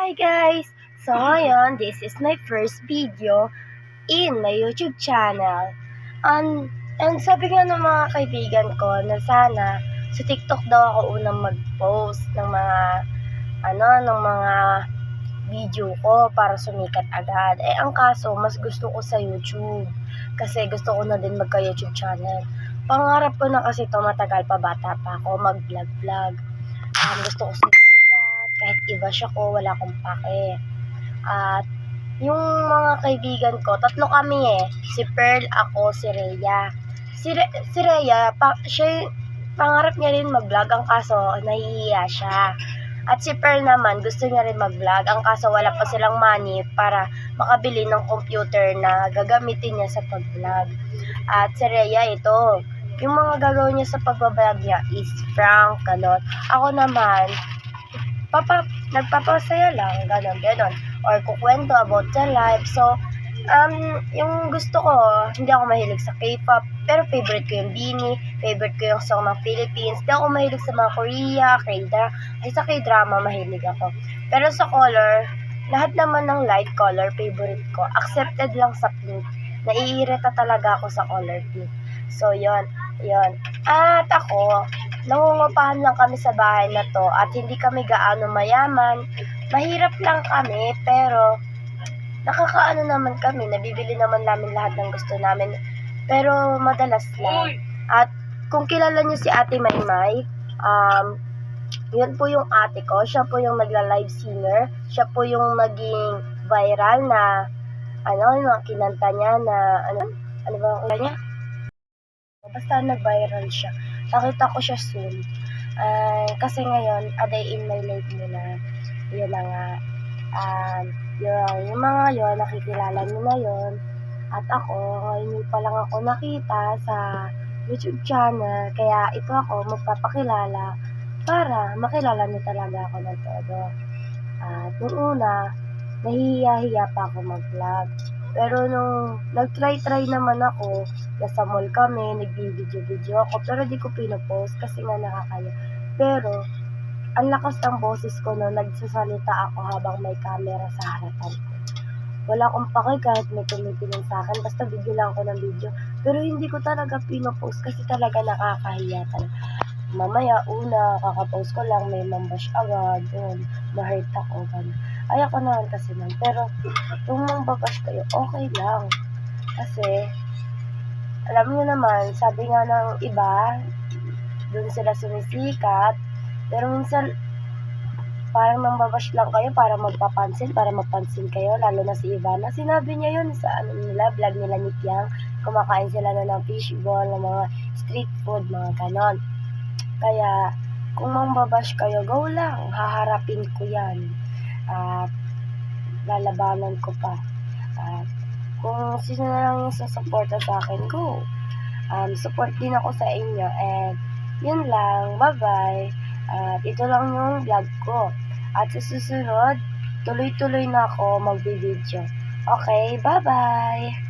Hi guys! So ngayon, this is my first video in my YouTube channel. And sabi nga ng mga kaibigan ko na sana sa TikTok daw ako unang mag-post ng mga video ko para sumikat agad. Ang kaso, mas gusto ko sa YouTube kasi gusto ko na din magka-YouTube channel. Pangarap ko na kasi ito, matagal pa, bata pa ako, mag-vlog. Gusto ko sumikat, kahit i-bash ako, wala akong pake. At yung mga kaibigan ko, tatlo kami si Pearl, ako, si Rhea. Si Rhea, pangarap niya rin mag-vlog, ang kaso nahihiya siya. At si Pearl naman, gusto niya rin mag-vlog, ang kaso wala pa silang money para makabili ng computer na gagamitin niya sa pag-vlog. At si Rhea, ito, yung mga gagawin niya sa pag-vlog niya is prank, ganon. Ako naman, nagpapasaya lang, ganon. Or kukwento about their life. So, yung gusto ko, hindi ako mahilig sa K-pop, pero favorite ko yung BINI, favorite ko yung song ng Philippines. Hindi ako mahilig sa mga Korea, sa K-drama mahilig ako. Pero sa color, lahat naman ng light color, favorite ko. Accepted lang sa pink. Naiirita talaga ako sa color pink. So, yon. At ako, nangungupahan lang kami sa bahay na to at hindi kami gaano mayaman. Mahirap lang kami, pero nakakaano naman kami, nabibili naman namin lahat ng gusto namin, pero madalas lang. At kung kilala niyo si Ate Maymay, yun po yung ate ko, siya po yung nagla-live singer, siya po yung naging viral na, yung kinanta niya na, ano ba ang niya? Basta nag-viral siya. Nakita ko siya soon. Kasi ngayon, a day in my life muna. Yun na nga. Yung mga yun, nakikilala niyo na yun. At ako, ngayon pa lang ako nakita sa YouTube channel. Kaya ito ako magpapakilala para makilala niyo talaga ako ng todo. At nung una, nahihiya-hiya pa ako mag-vlog. Pero nung nag-try naman ako, nasa mall kami, nag-video ako, pero di ko pinopost kasi nga nakakaya. Pero, ang lakas ng boses ko no, nagsasalita ako habang may camera sa harapan ko. Wala akong pake kahit may tumitingin sa akin, basta video lang ako ng video. Pero hindi ko talaga pinopost kasi talaga nakakahiya talaga. Mamaya, kakapost ko lang, may mambash agad, yun, ma-hurt ako, gano'n. Ayoko naman kasi nun, pero kung mambabash kayo, okay lang. Kasi, alam niyo naman, sabi nga ng iba, dun sila sumisikat, pero minsan, parang mambabash lang kayo para mapansin kayo, lalo na si Ivana. Sinabi niya yun sa vlog nila ni Piang, kumakain sila na ng fishball, ng mga street food, mga ganon. Kaya, kung mambabash kayo, go lang. Haharapin ko yan. At lalabanan ko pa. At kung sino na lang yung sasuporta sa akin, go. Support din ako sa inyo. And yun lang. Bye-bye. At ito lang yung vlog ko. At sa susunod, tuloy-tuloy na ako magbibideo. Okay, bye-bye.